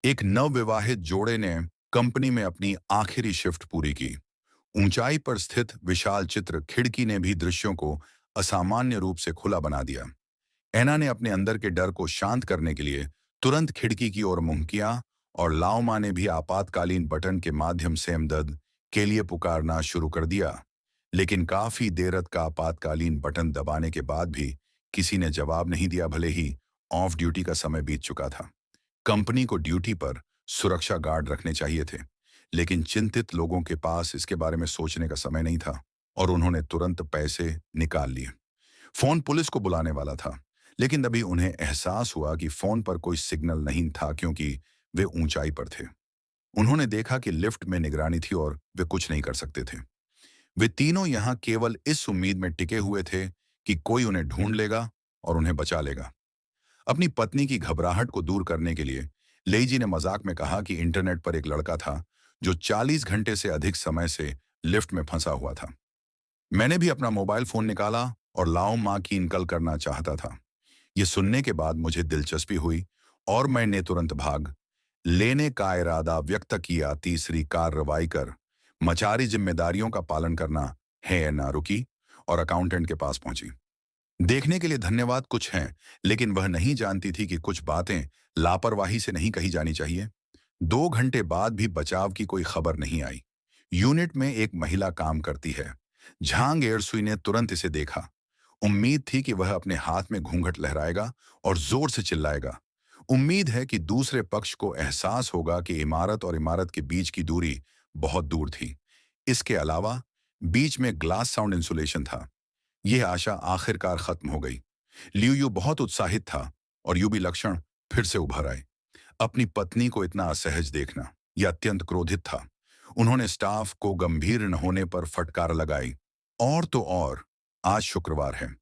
एक नवविवाहित जोड़े ने कंपनी में अपनी आखिरी शिफ्ट पूरी की। ऊंचाई पर स्थित विशाल चित्र खिड़की ने भी दृश्यों को असामान्य रूप से खुला बना दिया। एना ने अपने अंदर के डर को शांत करने के लिए तुरंत खिड़की की ओर मुंह किया और लाओमा ने भी आपातकालीन बटन के माध्यम से इमदद के लिए पुकारना शुरू कर दिया। लेकिन काफी देर तक का आपातकालीन बटन दबाने के बाद भी किसी ने जवाब नहीं दिया, भले ही ऑफ ड्यूटी का समय बीत चुका था। कंपनी को ड्यूटी पर सुरक्षा गार्ड रखने चाहिए थे, लेकिन चिंतित लोगों के पास इसके बारे में सोचने का समय नहीं था और उन्होंने तुरंत पैसे निकाल लिए। फोन पुलिस को बुलाने वाला था, लेकिन तभी उन्हें एहसास हुआ कि फोन पर कोई सिग्नल नहीं था क्योंकि वे ऊंचाई पर थे। उन्होंने देखा कि लिफ्ट में निगरानी थी और वे कुछ नहीं कर सकते थे। वे तीनों यहां केवल इस उम्मीद में टिके हुए थे कि कोई उन्हें ढूंढ लेगा और उन्हें बचा लेगा। अपनी पत्नी की घबराहट को दूर करने के लिए लेईजी ने मजाक में कहा कि इंटरनेट पर एक लड़का था जो 40 घंटे से अधिक समय से लिफ्ट में फंसा हुआ था। मैंने भी अपना मोबाइल फोन निकाला और लाओ माँ की इनकल करना चाहता था। ये सुनने के बाद मुझे दिलचस्पी हुई और मैंने तुरंत भाग लेने का इरादा व्यक्त किया। तीसरी कार्रवाई कर मचारी जिम्मेदारियों का पालन करना है या ना रुकी और अकाउंटेंट के पास पहुंची। देखने के लिए धन्यवाद कुछ हैं, लेकिन वह नहीं जानती थी कि कुछ बातें लापरवाही से नहीं कही जानी चाहिए। 2 घंटे बाद भी बचाव की कोई खबर नहीं आई। यूनिट में एक महिला काम करती है। झांग एयरसुई ने तुरंत इसे देखा। उम्मीद थी कि वह अपने हाथ में घूंघट लहराएगा और जोर से चिल्लाएगा। उम्मीद है कि दूसरे पक्ष को एहसास होगा कि इमारत और इमारत के बीच की दूरी बहुत दूर थी। इसके अलावा बीच में ग्लास साउंड इंसुलेशन था। यह आशा आखिरकार खत्म हो गई। लियू यू बहुत उत्साहित था और यूबी लक्षण फिर से उभर आए। अपनी पत्नी को इतना असहज देखना, यह अत्यंत क्रोधित था। उन्होंने स्टाफ को गंभीर न होने पर फटकार लगाई। और तो और, आज शुक्रवार है।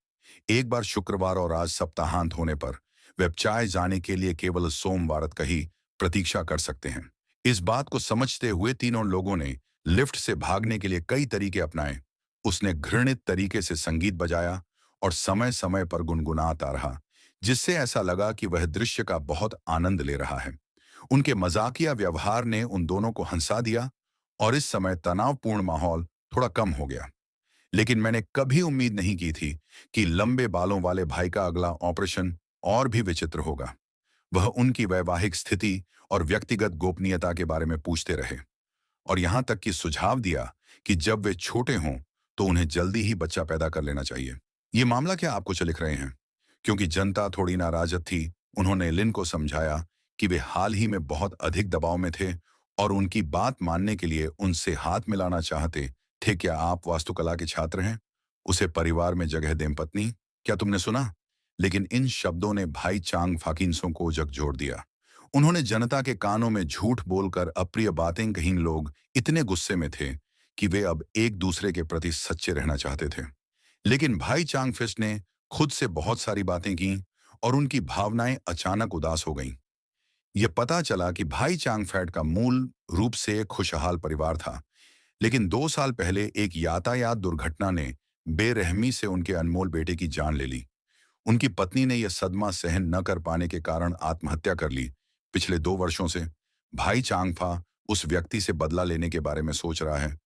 एक बार शुक्रवार और आज सप्ताहांत होने पर वे चाय जाने के लिए केवल सोमवार का ही प्रतीक्षा कर सकते हैं। इस बात को समझते हुए तीनों लोगों ने लिफ्ट से भागने के लिए कई तरीके अपनाए। उसने घृणित तरीके से संगीत बजाया और समय समय पर गुनगुनाता रहा, जिससे ऐसा लगा कि वह दृश्य का बहुत आनंद ले रहा है। उनके मजाकिया व्यवहार ने उन दोनों को हंसा दिया और इस समय तनावपूर्ण माहौल थोड़ा कम हो गया। लेकिन मैंने कभी उम्मीद नहीं की थी कि लंबे बालों वाले भाई का अगला ऑपरेशन और भी विचित्र होगा। वह उनकी वैवाहिक स्थिति और व्यक्तिगत गोपनीयता के बारे में पूछते रहे और यहां तक कि सुझाव दिया कि जब वे छोटे हों तो उन्हें जल्दी ही बच्चा पैदा कर लेना चाहिए। ये मामला क्या आप कुछ लिख रहे हैं? क्योंकि जनता थोड़ी नाराज थी, उन्होंने लिन को समझाया कि वे हाल ही में बहुत अधिक दबाव में थे और उनकी बात मानने के लिए उनसे हाथ मिलाना चाहते थे। क्या आप वास्तुकला के छात्र हैं? उसे परिवार में जगह दें पत्नी, क्या तुमने सुना? लेकिन इन शब्दों ने भाई चांग फाकिन्सों को झकझोर दिया। उन्होंने जनता के कानों में झूठ बोलकर अप्रिय बातें कही। लोग इतने गुस्से में थे कि वे अब एक दूसरे के प्रति सच्चे रहना चाहते थे। लेकिन भाई चांग फिस्ट ने खुद से बहुत सारी बातें की और उनकी भावनाएं अचानक उदास हो गईं। यह पता चला कि भाई चांग फैट का मूल रूप से एक खुशहाल परिवार था, लेकिन 2 साल पहले एक यातायात दुर्घटना ने बेरहमी से उनके अनमोल बेटे की जान ले ली। उनकी पत्नी ने यह सदमा सहन न कर पाने के कारण आत्महत्या कर ली। पिछले 2 वर्षों से भाई चांगफा उस व्यक्ति से बदला लेने के बारे में सोच रहा है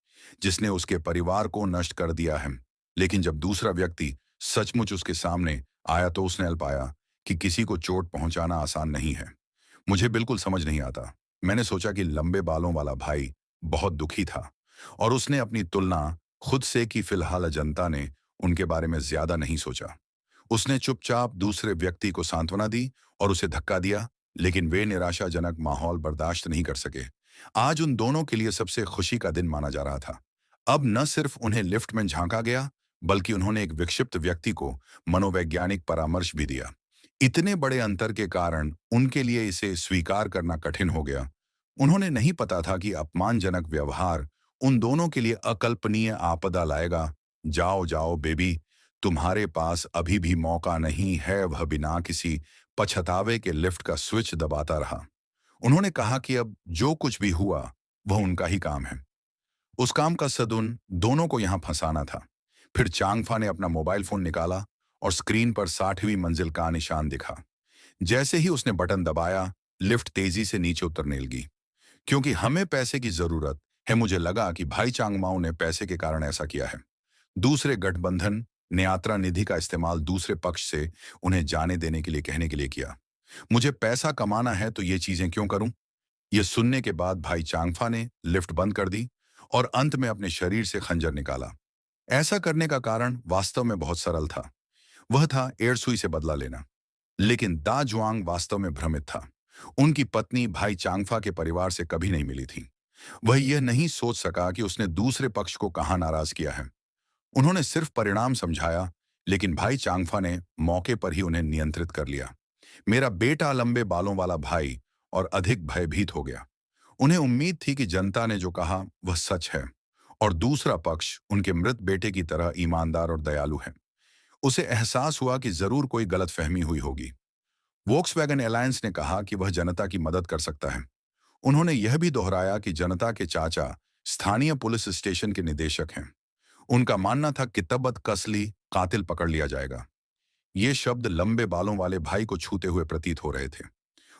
जिसने उसके परिवार को नष्ट कर दिया है। लेकिन जब दूसरा व्यक्ति सचमुच उसके सामने आया तो उसने अल पाया कि किसी को चोट पहुंचाना आसान नहीं है। मुझे बिल्कुल समझ नहीं आता। मैंने सोचा कि लंबे बालों वाला भाई बहुत दुखी था और उसने अपनी तुलना खुद से की। फिलहाल जनता ने उनके बारे में ज्यादा नहीं सोचा। उसने चुपचाप दूसरे व्यक्ति को सांत्वना दी और उसे धक्का दिया, लेकिन वे निराशाजनक माहौल बर्दाश्त नहीं कर सके। आज उन दोनों के लिए सबसे खुशी का दिन माना जा रहा था। अब न सिर्फ उन्हें लिफ्ट में झांका गया, बल्कि उन्होंने एक विक्षिप्त व्यक्ति को मनोवैज्ञानिक परामर्श भी दिया। इतने बड़े अंतर के कारण उनके लिए इसे स्वीकार करना कठिन हो गया। उन्होंने नहीं पता था कि अपमानजनक व्यवहार उन दोनों के लिए अकल्पनीय आपदा लाएगा। जाओ जाओ बेबी, तुम्हारे पास अभी भी मौका नहीं है। वह बिना किसी पछतावे के लिफ्ट का स्विच दबाता रहा। उन्होंने कहा कि अब जो कुछ भी हुआ वह उनका ही काम है। उस काम का सदुन दोनों को यहां फंसाना था। फिर चांगफा ने अपना मोबाइल फोन निकाला और स्क्रीन पर 60वीं मंजिल का निशान दिखा। जैसे ही उसने बटन दबाया, लिफ्ट तेजी से नीचे उतरने लगी। क्योंकि हमें पैसे की जरूरत है, मुझे लगा कि भाई चांगमाओ ने पैसे के कारण ऐसा किया है। दूसरे गठबंधन ने यात्रा निधि का इस्तेमाल दूसरे पक्ष से उन्हें जाने देने के लिए कहने के लिए किया। मुझे पैसा कमाना है तो ये चीजें क्यों करूं? ये सुनने के बाद भाई चांगफा ने लिफ्ट बंद कर दी और अंत में अपने शरीर से खंजर निकाला। ऐसा करने का कारण वास्तव में बहुत सरल था। वह था एयरसुई से बदला लेना। लेकिन दा जुआंग वास्तव में भ्रमित था। उनकी पत्नी भाई चांगफा के परिवार से कभी नहीं मिली थी। वह यह नहीं सोच सका कि उसने दूसरे पक्ष को कहाँ नाराज किया है। उन्होंने सिर्फ परिणाम समझाया, लेकिन भाई चांगफा ने मौके पर ही उन्हें नियंत्रित कर लिया। मेरा बेटा लंबे बालों वाला भाई और अधिक भयभीत हो गया। उन्हें उम्मीद थी कि जनता ने जो कहा वह सच है और दूसरा पक्ष उनके मृत बेटे की तरह ईमानदार और दयालु है। उसे एहसास हुआ कि जरूर कोई गलतफहमी हुई होगी। वोक्सवैगन एलायंस ने कहा कि वह जनता की मदद कर सकता है। उन्होंने यह भी दोहराया कि जनता के चाचा स्थानीय पुलिस स्टेशन के निदेशक हैं। उनका मानना था कि तब्बत कसली कातिल पकड़ लिया जाएगा। ये शब्द लंबे बालों वाले भाई को छूते हुए प्रतीत हो रहे थे।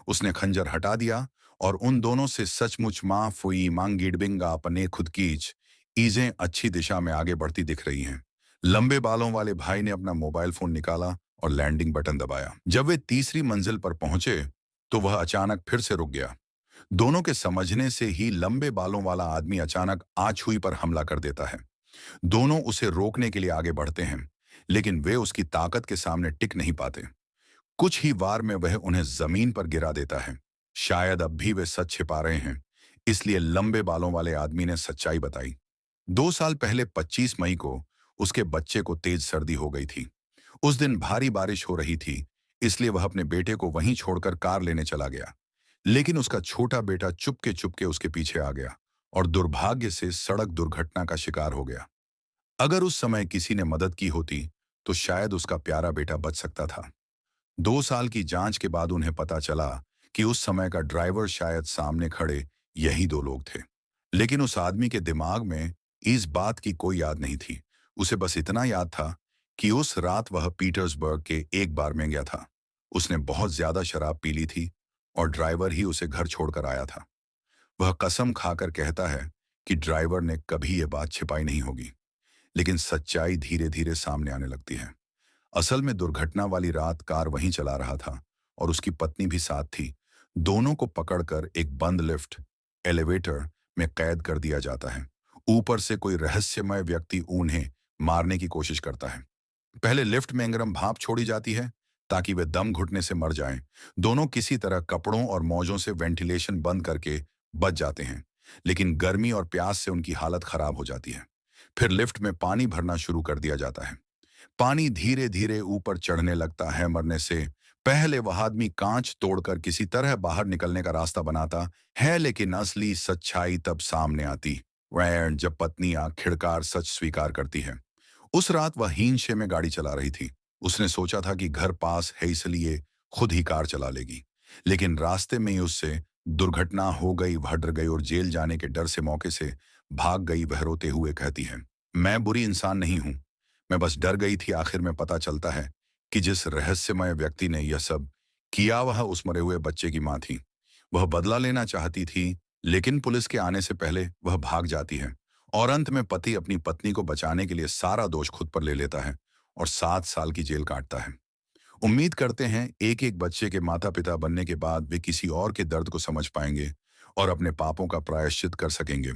उसने खंजर हटा दिया और उन दोनों से सचमुच मां फुई मांगीडबिंगा अपने खुद कीच ईजें अच्छी दिशा में आगे बढ़ती दिख रही हैं। लंबे बालों वाले भाई ने अपना मोबाइल फोन निकाला और लैंडिंग बटन दबाया। जब वे तीसरी मंजिल पर पहुंचे तो वह अचानक फिर से रुक गया। दोनों के समझने से ही लंबे बालों वाला आदमी अचानक आछुई पर हमला कर देता है। दोनों उसे रोकने के लिए आगे बढ़ते हैं, लेकिन वे उसकी ताकत के सामने टिक नहीं पाते। कुछ ही वार में वह उन्हें जमीन पर गिरा देता है। शायद अब भी वे सच छिपा रहे हैं, इसलिए लंबे बालों वाले आदमी ने सच्चाई बताई। 2 साल पहले 25 मई को उसके बच्चे को तेज सर्दी हो गई थी। उस दिन भारी बारिश हो रही थी, इसलिए वह अपने बेटे को वहीं छोड़कर कार लेने चला गया। लेकिन उसका छोटा बेटा चुपके चुपके उसके पीछे आ गया और दुर्भाग्य से सड़क दुर्घटना का शिकार हो गया। अगर उस समय किसी ने मदद की होती तो शायद उसका प्यारा बेटा बच सकता था। 2 साल की जांच के बाद उन्हें पता चला कि उस समय का ड्राइवर शायद सामने खड़े यही 2 लोग थे। लेकिन उस आदमी के दिमाग में इस बात की कोई याद नहीं थी। उसे बस इतना याद था कि उस रात वह पीटर्सबर्ग के एक बार में गया था। उसने बहुत ज्यादा शराब पी ली थी और ड्राइवर ही उसे घर छोड़कर आया था। वह कसम खाकर कहता है कि ड्राइवर ने कभी यह बात छिपाई नहीं होगी। लेकिन सच्चाई धीरे धीरे सामने आने लगती है। असल में दुर्घटना वाली रात कार वहीं चला रहा था और उसकी पत्नी भी साथ थी। दोनों को पकड़कर एक बंद लिफ्ट एलिवेटर में कैद कर दिया जाता है। ऊपर से कोई रहस्यमय व्यक्ति उन्हें मारने की कोशिश करता है। पहले लिफ्ट में गर्म भाप छोड़ी जाती है ताकि वे दम घुटने से मर जाएं। दोनों किसी तरह कपड़ों और मौजों से वेंटिलेशन बंद करके बच जाते हैं, लेकिन गर्मी और प्यास से उनकी हालत खराब हो जाती है। फिर लिफ्ट में पानी भरना शुरू कर दिया जाता है। पानी धीरे धीरे ऊपर चढ़ने लगता है। मरने से पहले वह आदमी कांच तोड़कर किसी तरह बाहर निकलने का रास्ता बनाता है, लेकिन असली सच्चाई तब सामने आती वह जब पत्नी आखिरकार सच स्वीकार करती है। उस रात वह हीनशे में गाड़ी चला रही थी। उसने सोचा था कि घर पास है इसलिए खुद ही कार चला लेगी, लेकिन रास्ते में ही उससे दुर्घटना हो गई। वह डर गई और जेल जाने के डर से मौके से भाग गई। वह रोते हुए कहती है, मैं बुरी इंसान नहीं हूं, मैं बस डर गई थी। आखिर में पता चलता है कि जिस रहस्यमय व्यक्ति ने यह सब किया वह उस मरे हुए बच्चे की मां थी। वह बदला लेना चाहती थी, लेकिन पुलिस के आने से पहले वह भाग जाती है और अंत में पति अपनी पत्नी को बचाने के लिए सारा दोष खुद पर ले लेता है और 7 साल की जेल काटता है। उम्मीद करते हैं एक एक बच्चे के माता पिता बनने के बाद वे किसी और के दर्द को समझ पाएंगे और अपने पापों का प्रायश्चित कर सकेंगे।